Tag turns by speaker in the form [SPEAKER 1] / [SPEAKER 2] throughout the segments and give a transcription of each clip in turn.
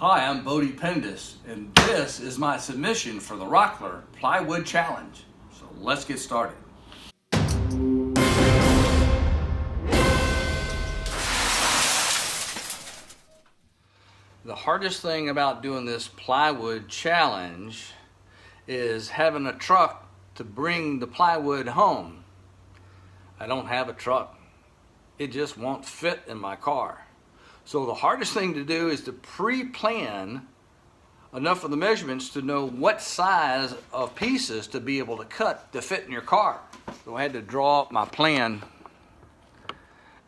[SPEAKER 1] Hi, I'm Bodie Pendis, and this is my submission for the Rockler Plywood Challenge. So let's get started. The hardest thing about doing this plywood challenge is having a truck to bring the plywood home. I don't have a truck. It just won't fit in my car. So the hardest thing to do is to pre-plan enough of the measurements to know what size of pieces to be able to cut to fit in your car. So I had to draw up my plan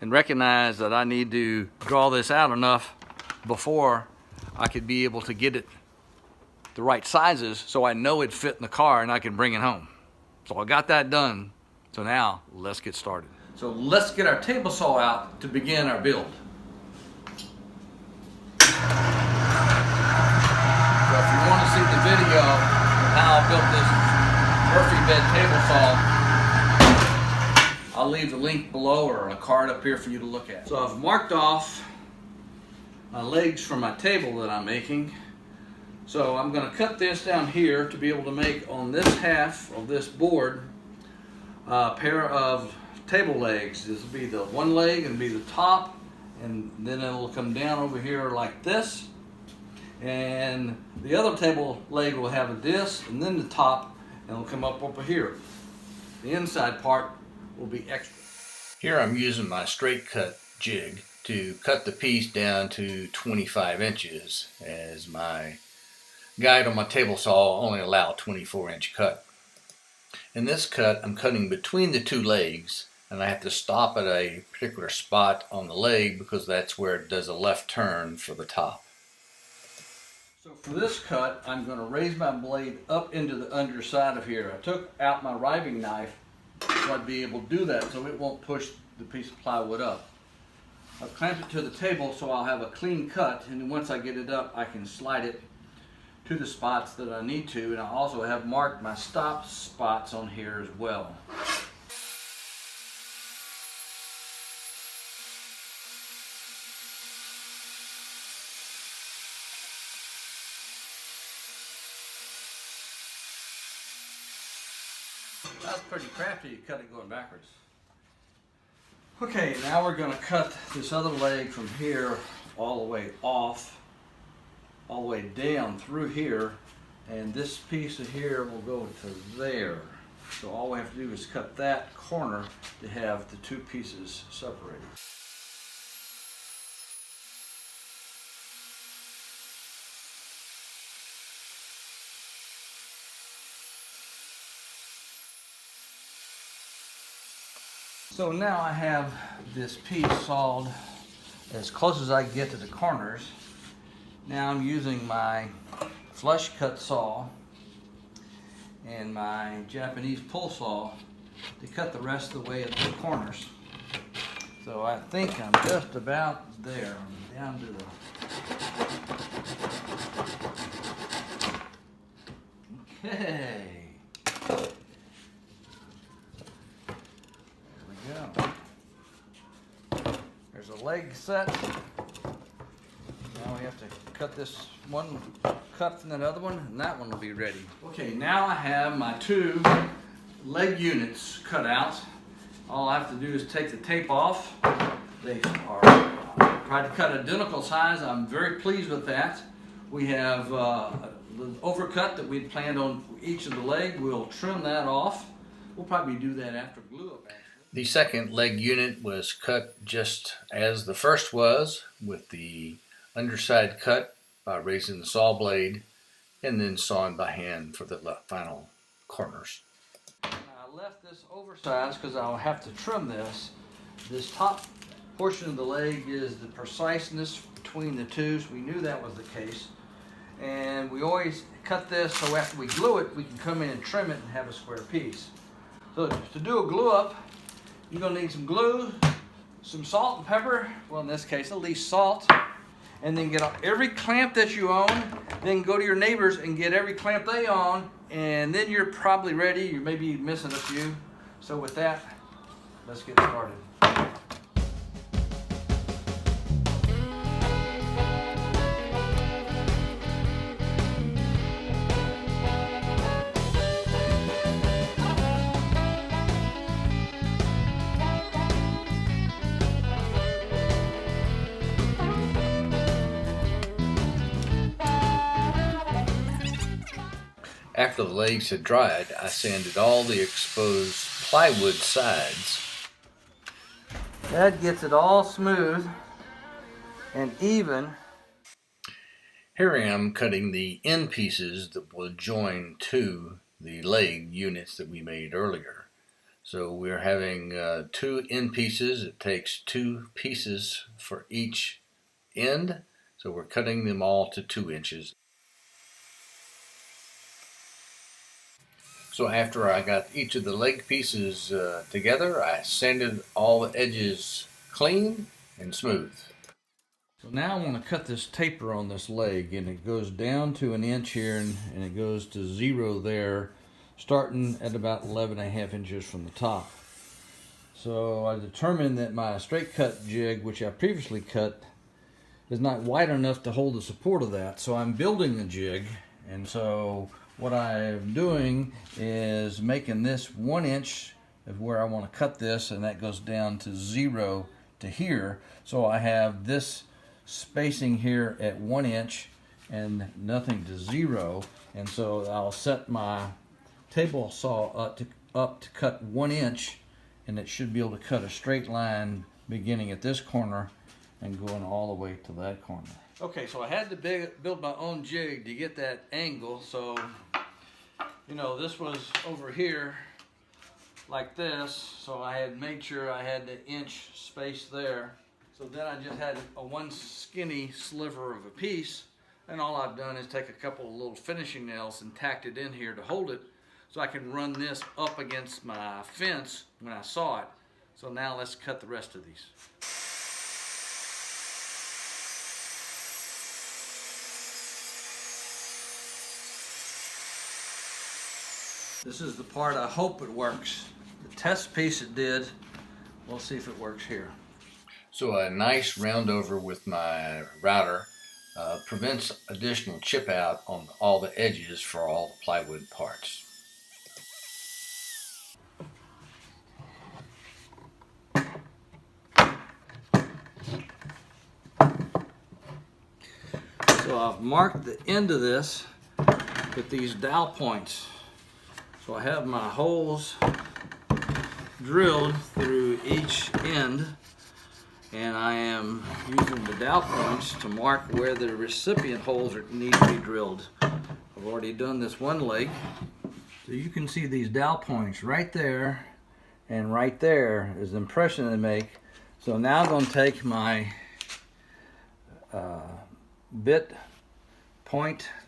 [SPEAKER 1] and recognize that I need to draw this out enough before I could be able to get it the right sizes so I know it'd fit in the car and I can bring it home. So I got that done. So now let's get started. So let's get our table saw out to begin our build. So if you want to see the video of how I built this Murphy bed table saw, I'll leave the link below or a card up here for you to look at. So I've marked off my legs for my table that I'm making. So I'm going to cut this down here to be able to make on this half of this board a pair of table legs. This will be the one leg and be the top, and then it'll come down over here like this. And the other table leg will have a disc and then the top, and it'll come up over here. The inside part will be extra. Here I'm using my straight cut jig to cut the piece down to 25 inches, as my guide on my table saw only allowed 24-inch cut. In this cut I'm cutting between the two legs, and I have to stop at a particular spot on the leg because that's where it does a left turn for the top. So for this cut, I'm going to raise my blade up into the underside of here. I took out my riving knife so I'd be able to do that so it won't push the piece of plywood up. I've clamped it to the table so I'll have a clean cut, and then once I get it up I can slide it to the spots that I need to, and I also have marked my stop spots on here as well. That was pretty crafty, you cut it going backwards. Okay, now we're going to cut this other leg from here all the way off, all the way down through here, and this piece of here will go to there. So all we have to do is cut that corner to have the two pieces separated. So now I have this piece sawed as close as I can get to the corners. Now I'm using my flush cut saw and my Japanese pull saw to cut the rest of the way at the corners. So I think I'm just about there. I'm down to the... Okay. There's a leg set. Now we have to cut this one cut from that other one, and that one will be ready. Okay, now I have my two leg units cut out. All I have to do is take the tape off. They are tried to cut identical size. I'm very pleased with that. We have the overcut that we'd planned on each of the leg. We'll trim that off. We'll probably do that after glue up. The second leg unit was cut just as the first was, with the underside cut by raising the saw blade and then sawing by hand for the final corners. I left this oversized because I'll have to trim this. This top portion of the leg is the preciseness between the two, so we knew that was the case. And we always cut this so after we glue it, we can come in and trim it and have a square piece. So to do a glue up, you're going to need some glue, some salt and pepper, well in this case at least salt, and then get every clamp that you own, then go to your neighbors and get every clamp they own, and then you're probably ready. You may be missing a few. So with that, let's get started.
[SPEAKER 2] After the legs had dried, I sanded all the exposed plywood sides.
[SPEAKER 1] That gets it all smooth and even.
[SPEAKER 2] Here I am cutting the end pieces that will join to the leg units that we made earlier. So we're having 2 end pieces. It takes 2 pieces for each end. So we're cutting them all to 2 inches. So after I got each of the leg pieces together, I sanded all the edges clean and smooth.
[SPEAKER 1] So now I want to cut this taper on this leg, and it goes down to 1 inch here, and it goes to 0 there, starting at about 11.5 inches from the top. So I determined that my straight cut jig, which I previously cut, is not wide enough to hold the support of that. So I'm building the jig, and so what I'm doing is making this 1 inch of where I want to cut this, and that goes down to 0 to here. So I have this spacing here at 1 inch and nothing to 0, and so I'll set my table saw up to cut 1 inch, and it should be able to cut a straight line beginning at this corner and going all the way to that corner. Okay, so I had to build my own jig to get that angle. So, you know, this was over here like this, so I had made sure I had the inch space there. So then I just had one skinny sliver of a piece, and all I've done is take a couple of little finishing nails and tacked it in here to hold it, so I can run this up against my fence when I saw it. So now let's cut the rest of these. This is the part I hope it works. The test piece it did. We'll see if it works here.
[SPEAKER 2] So a nice round over with my router prevents additional chip out on all the edges for all the plywood parts.
[SPEAKER 1] So I've marked the end of this with these dowel points. So I have my holes drilled through each end, and I am using the dowel points to mark where the recipient holes need to be drilled. I've already done this one leg. So you can see these dowel points right there, and right there is the impression they make. So now I'm going to take my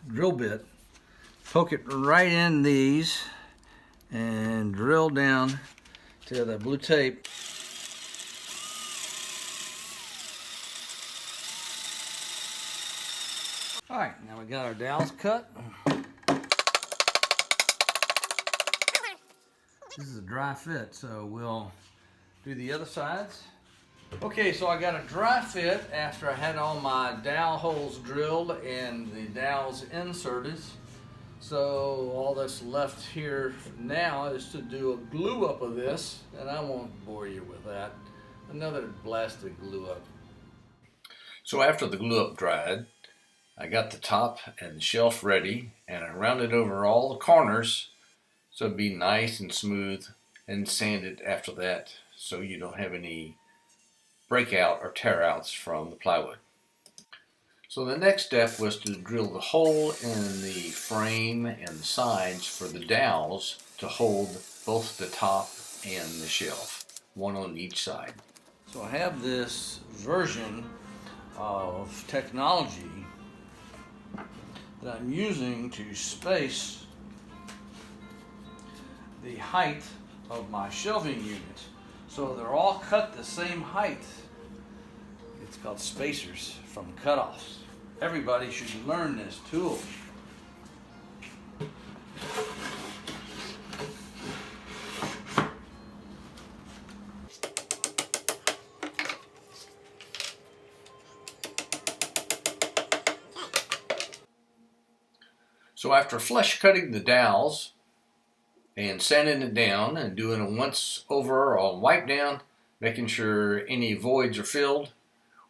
[SPEAKER 1] drill bit, poke it right in these, and drill down to the blue tape. All right, now we got our dowels cut. This is a dry fit, so we'll do the other sides. Okay, so I got a dry fit after I had all my dowel holes drilled and the dowels inserted. So all that's left here now is to do a glue up of this, and I won't bore you with that. Another blasted glue up.
[SPEAKER 2] So after the glue up dried, I got the top and the shelf ready, and I rounded over all the corners so it'd be nice and smooth, and sanded after that so you don't have any breakout or tear outs from the plywood. So the next step was to drill the hole in the frame and the sides for the dowels to hold both the top and the shelf, one on each side.
[SPEAKER 1] So I have this version of technology that I'm using to space the height of my shelving unit. So they're all cut the same height. It's called spacers from cutoffs. Everybody should learn this tool.
[SPEAKER 2] So after flush cutting the dowels and sanding it down and doing a once over or wipe down, making sure any voids are filled,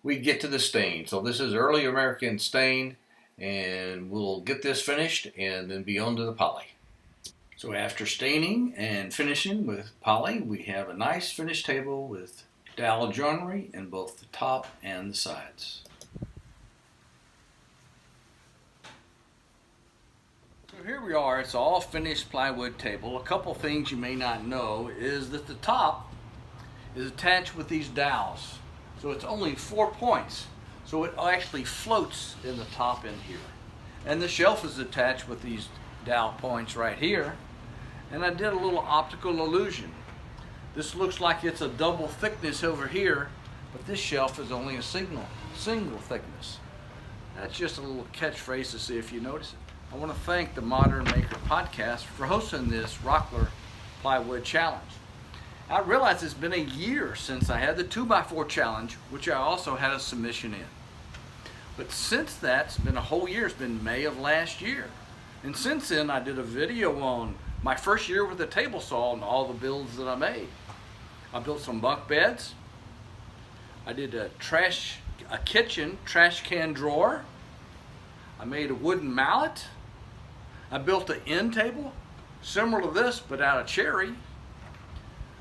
[SPEAKER 2] we get to the stain. So this is early American stain, and we'll get this finished and then be on to the poly. So after staining and finishing with poly, we have a nice finished table with dowel joinery in both the top and the sides.
[SPEAKER 1] So here we are, it's all finished plywood table. A couple things you may not know is that the top is attached with these dowels. So it's only 4 points. So it actually floats in the top in here. And the shelf is attached with these dowel points right here. And I did a little optical illusion. This looks like it's a double thickness over here, but this shelf is only a single thickness. That's just a little catchphrase to see if you notice it. I want to thank the Modern Maker Podcast for hosting this Rockler Plywood Challenge. I realize it's been a year since I had the 2x4 challenge, which I also had a submission in. But since that, it's been a whole year. It's been May of last year. And since then, I did a video on my first year with a table saw and all the builds that I made. I built some bunk beds. I did a kitchen trash can drawer. I made a wooden mallet. I built an end table, similar to this, but out of cherry.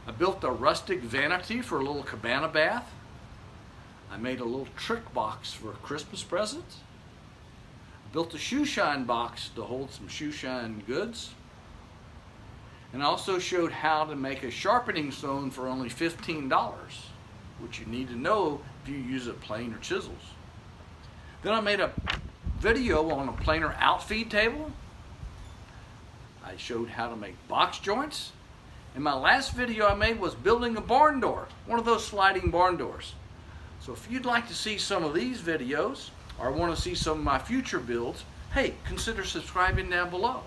[SPEAKER 1] I built a rustic vanity for a little cabana bath. I made a little trick box for a Christmas present. I built a shoe shine box to hold some shoe shine goods. And I also showed how to make a sharpening stone for only $15, which you need to know if you use a plane or chisels. Then I made a video on a planer outfeed table. I showed how to make box joints. And my last video I made was building a barn door, one of those sliding barn doors. So if you'd like to see some of these videos or want to see some of my future builds, hey, consider subscribing down below.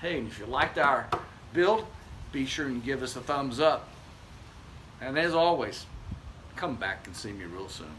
[SPEAKER 1] Hey, and if you liked our build, be sure and give us a thumbs up. And as always, come back and see me real soon.